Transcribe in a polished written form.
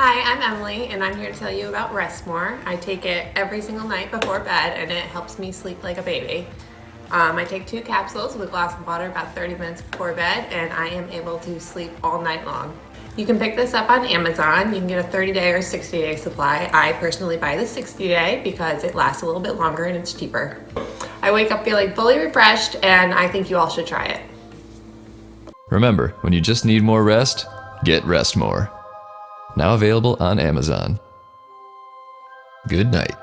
Hi, I'm Emily, and I'm here to tell you about Rest More. I take it every single night before bed, and it helps me sleep like a baby. I take 2 capsules with a glass of water about 30 minutes before bed, and I am able to sleep all night long. You can pick this up on Amazon. You can get a 30-day or 60-day supply. I personally buy the 60-day because it lasts a little bit longer and it's cheaper. I wake up feeling fully refreshed, and I think you all should try it. Remember, when you just need more rest, get Rest More. Now available on Amazon. Good night.